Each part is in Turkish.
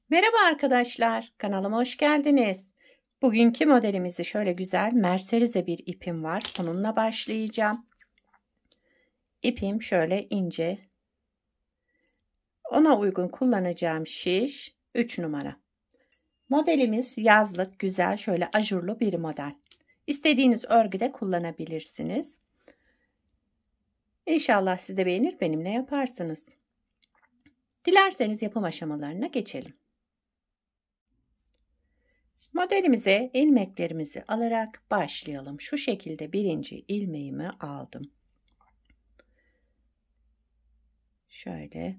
Merhaba arkadaşlar, kanalıma hoş geldiniz. Bugünkü modelimizi şöyle güzel merserize bir ipim var. Onunla başlayacağım. İpim şöyle ince. Ona uygun kullanacağım şiş 3 numara. Modelimiz yazlık, güzel, şöyle ajurlu bir model. İstediğiniz örgüde kullanabilirsiniz. İnşallah siz de beğenir, benimle yaparsınız. Dilerseniz yapım aşamalarına geçelim. Modelimize ilmeklerimizi alarak başlayalım. Şu şekilde birinci ilmeğimi aldım. Şöyle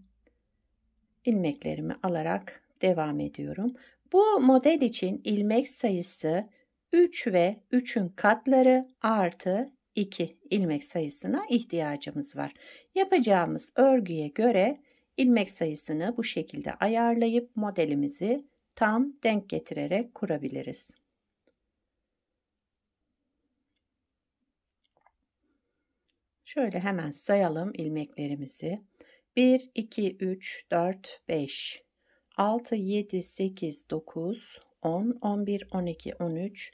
ilmeklerimi alarak devam ediyorum. Bu model için ilmek sayısı 3 ve 3'ün katları artı 2 ilmek sayısına ihtiyacımız var. Yapacağımız örgüye göre ilmek sayısını bu şekilde ayarlayıp modelimizi tam denk getirerek kurabiliriz. Şöyle hemen sayalım ilmeklerimizi. 1, 2, 3, 4, 5, 6, 7, 8, 9, 10, 11, 12, 13,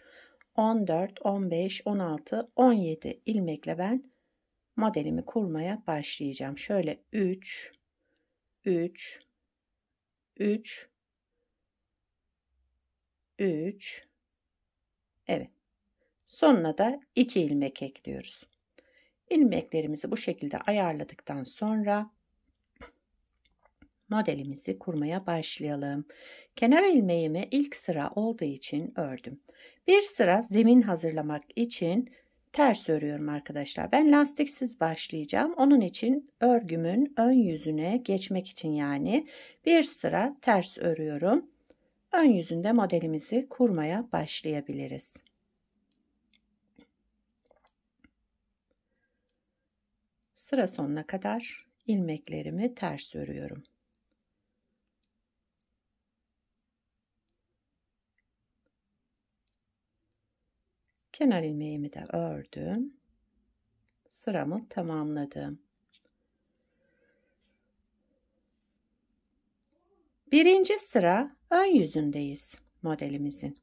14, 15, 16, 17 ilmekle ben modelimi kurmaya başlayacağım. Şöyle 3, 3, 3, 3. Evet. Sonuna da 2 ilmek ekliyoruz. İlmeklerimizi bu şekilde ayarladıktan sonra modelimizi kurmaya başlayalım. Kenar ilmeğimi ilk sıra olduğu için ördüm. Bir sıra zemin hazırlamak için ters örüyorum arkadaşlar. Ben lastiksiz başlayacağım. Onun için örgümün ön yüzüne geçmek için yani bir sıra ters örüyorum. Ön yüzünde modelimizi kurmaya başlayabiliriz. Sıra sonuna kadar ilmeklerimi ters örüyorum. Kenar ilmeğimi de ördüm. Sıramı tamamladım. Birinci sıra ön yüzündeyiz modelimizin.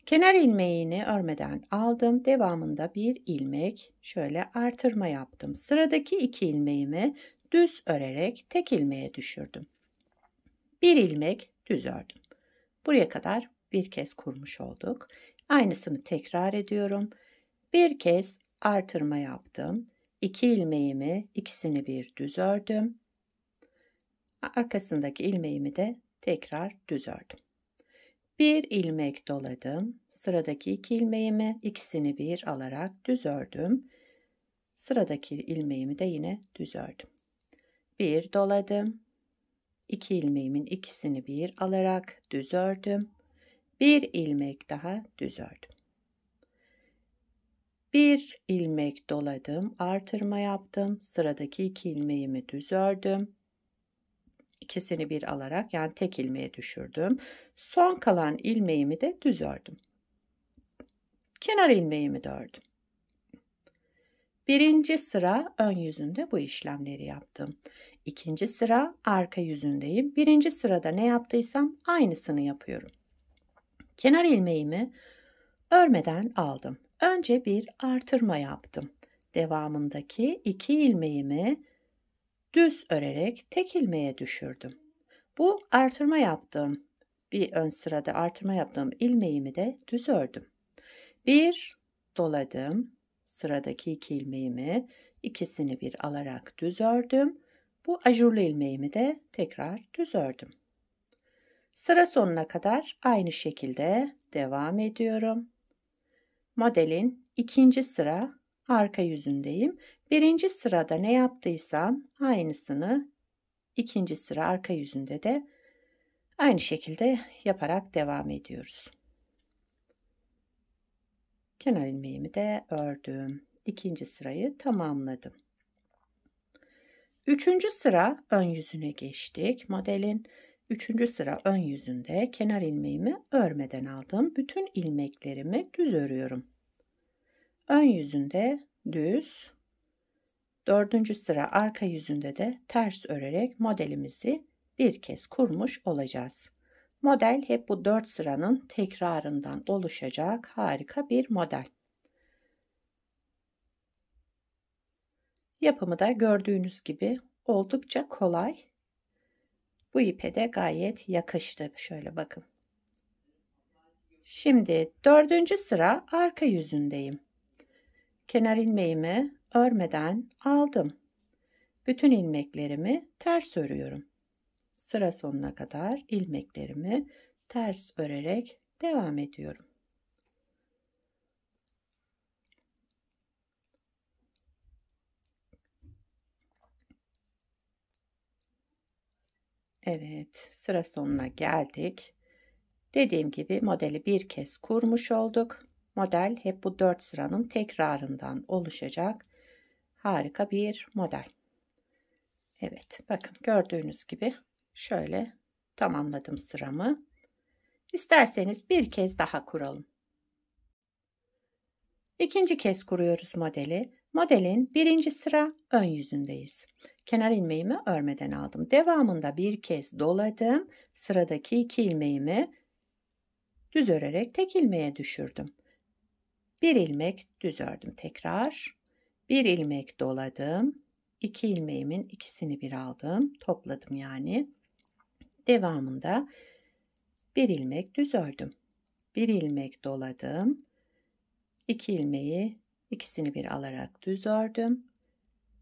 Kenar ilmeğini örmeden aldım. Devamında bir ilmek şöyle artırma yaptım. Sıradaki 2 ilmeğimi düz örerek tek ilmeğe düşürdüm. Bir ilmek düz ördüm. Buraya kadar bir kez kurmuş olduk. Aynısını tekrar ediyorum. Bir kez artırma yaptım. 2 ilmeğimi ikisini bir düz ördüm. Arkasındaki ilmeğimi de tekrar düz ördüm. Bir ilmek doladım. Sıradaki 2 ilmeğimi ikisini bir alarak düz ördüm. Sıradaki ilmeğimi de yine düz ördüm. Bir doladım. 2 ilmeğimin ikisini bir alarak düz ördüm. Bir ilmek daha düz ördüm. Bir ilmek doladım, artırma yaptım. Sıradaki 2 ilmeğimi düz ördüm. İkisini bir alarak yani tek ilmeğe düşürdüm. Son kalan ilmeğimi de düz ördüm. Kenar ilmeğimi de ördüm. Birinci sıra ön yüzünde bu işlemleri yaptım. İkinci sıra arka yüzündeyim. Birinci sırada ne yaptıysam aynısını yapıyorum. Kenar ilmeğimi örmeden aldım. Önce bir artırma yaptım. Devamındaki 2 ilmeğimi düz örerek tek ilmeğe düşürdüm. Bu artırma yaptığım bir ön sırada artırma yaptığım ilmeğimi de düz ördüm. Bir doladım. Sıradaki 2 ilmeğimi ikisini bir alarak düz ördüm. Bu ajurlu ilmeğimi de tekrar düz ördüm. Sıra sonuna kadar aynı şekilde devam ediyorum. Modelin ikinci sıra arka yüzündeyim. Birinci sırada ne yaptıysam aynısını ikinci sıra arka yüzünde de aynı şekilde yaparak devam ediyoruz. Kenar ilmeğimi de ördüm. İkinci sırayı tamamladım. Üçüncü sıra ön yüzüne geçtik. Modelin üçüncü sıra ön yüzünde kenar ilmeğimi örmeden aldım. Bütün ilmeklerimi düz örüyorum. Ön yüzünde düz, dördüncü sıra arka yüzünde de ters örerek modelimizi bir kez kurmuş olacağız. Model hep bu 4 sıranın tekrarından oluşacak harika bir model. Yapımı da gördüğünüz gibi oldukça kolay. Bu ipe de gayet yakıştı. Şöyle bakın. Şimdi 4. sıra arka yüzündeyim. Kenar ilmeğimi örmeden aldım. Bütün ilmeklerimi ters örüyorum. Sıra sonuna kadar ilmeklerimi ters örerek devam ediyorum. Evet, sıra sonuna geldik. Dediğim gibi modeli bir kez kurmuş olduk. Model hep bu 4 sıranın tekrarından oluşacak harika bir model. Evet, bakın gördüğünüz gibi şöyle tamamladım sıramı. İsterseniz bir kez daha kuralım. İkinci kez kuruyoruz modeli. Modelin birinci sıra ön yüzündeyiz. Kenar ilmeğimi örmeden aldım. Devamında bir kez doladım. Sıradaki 2 ilmeğimi düz örerek tek ilmeğe düşürdüm. Bir ilmek düz ördüm tekrar. Bir ilmek doladım. 2 ilmeğimin ikisini bir aldım. Topladım yani. Devamında bir ilmek düz ördüm. Bir ilmek doladım. 2 ilmeği ikisini bir alarak düz ördüm.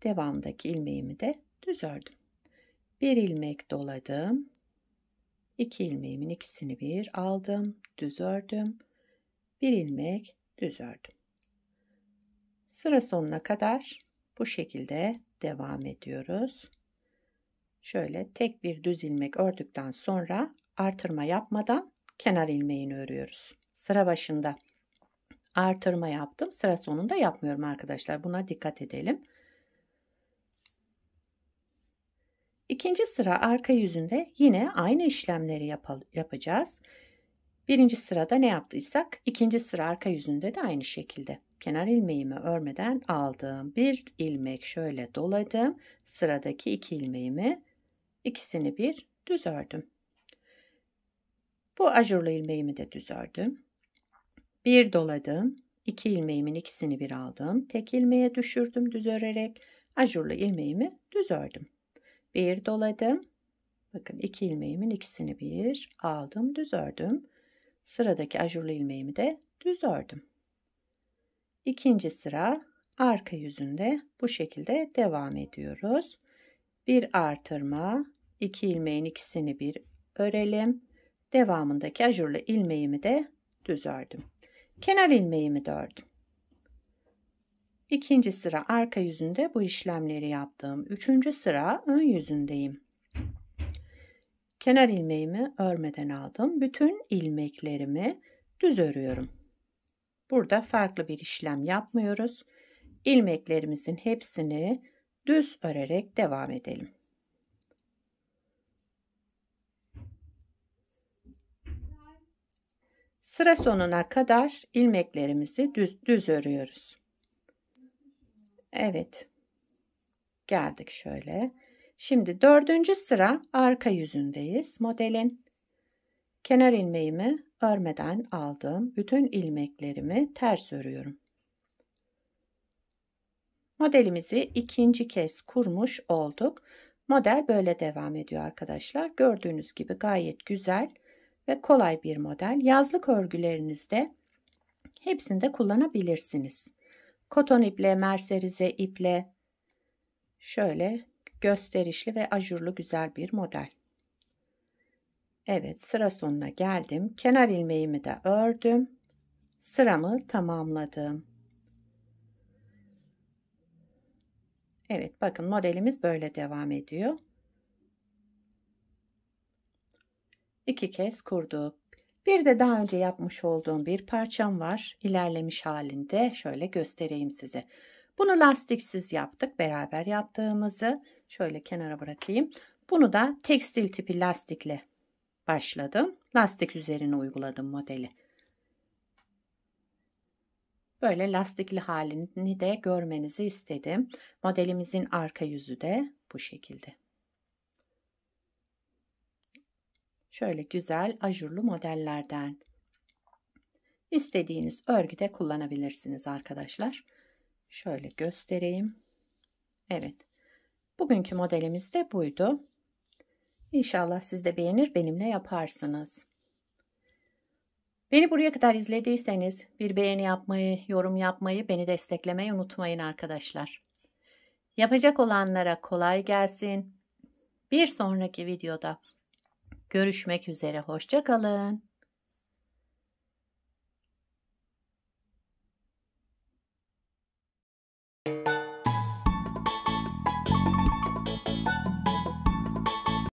Devamdaki ilmeğimi de düz ördüm. Bir ilmek doladım. 2 ilmeğimin ikisini bir aldım. Düz ördüm. Bir ilmek düz ördüm. Sıra sonuna kadar bu şekilde devam ediyoruz. Şöyle tek bir düz ilmek ördükten sonra artırma yapmadan kenar ilmeğini örüyoruz. Sıra başında artırma yaptım. Sıra sonunda yapmıyorum arkadaşlar. Buna dikkat edelim. İkinci sıra arka yüzünde yine aynı işlemleri yapacağız. Birinci sırada ne yaptıysak ikinci sıra arka yüzünde de aynı şekilde. Kenar ilmeğimi örmeden aldım. Bir ilmek şöyle doladım. Sıradaki 2 ilmeğimi ikisini bir düz ördüm. Bu ajurlu ilmeğimi de düz ördüm. Bir doladım. 2 ilmeğimin ikisini bir aldım. Tek ilmeğe düşürdüm düz örerek. Ajurlu ilmeğimi düz ördüm. Bir doladım. Bakın 2 ilmeğimin ikisini bir aldım, düz ördüm. Sıradaki ajurlu ilmeğimi de düz ördüm. İkinci sıra arka yüzünde bu şekilde devam ediyoruz. Bir artırma, 2 ilmeğin ikisini bir örelim. Devamındaki ajurlu ilmeğimi de düz ördüm. Kenar ilmeğimi de ördüm. İkinci sıra arka yüzünde bu işlemleri yaptım. Üçüncü sıra ön yüzündeyim. Kenar ilmeğimi örmeden aldım. Bütün ilmeklerimi düz örüyorum. Burada farklı bir işlem yapmıyoruz. İlmeklerimizin hepsini düz örerek devam edelim. Sıra sonuna kadar ilmeklerimizi düz örüyoruz. Evet. Geldik şöyle. Şimdi 4. sıra arka yüzündeyiz. Modelin kenar ilmeğimi örmeden aldım. Bütün ilmeklerimi ters örüyorum. Modelimizi ikinci kez kurmuş olduk. Model böyle devam ediyor arkadaşlar. Gördüğünüz gibi gayet güzel ve kolay bir model. Yazlık örgülerinizde hepsinde kullanabilirsiniz. Koton iple, merserize iple şöyle gösterişli ve ajurlu güzel bir model. Evet, sıra sonuna geldim. Kenar ilmeğimi de ördüm. Sıramı tamamladım. Evet, bakın modelimiz böyle devam ediyor. 2 kez kurduk. Bir de daha önce yapmış olduğum bir parçam var. İlerlemiş halinde şöyle göstereyim size. Bunu lastiksiz yaptık. Beraber yaptığımızı şöyle kenara bırakayım. Bunu da tekstil tipi lastikle başladım. Lastik üzerine uyguladım modeli. Böyle lastikli halini de görmenizi istedim. Modelimizin arka yüzü de bu şekilde. Şöyle güzel ajurlu modellerden. İstediğiniz örgüde kullanabilirsiniz arkadaşlar. Şöyle göstereyim. Evet. Bugünkü modelimiz de buydu. İnşallah siz de beğenir, benimle yaparsınız. Beni buraya kadar izlediyseniz bir beğeni yapmayı, yorum yapmayı, beni desteklemeyi unutmayın arkadaşlar. Yapacak olanlara kolay gelsin. Bir sonraki videoda görüşmek üzere. Hoşça kalın.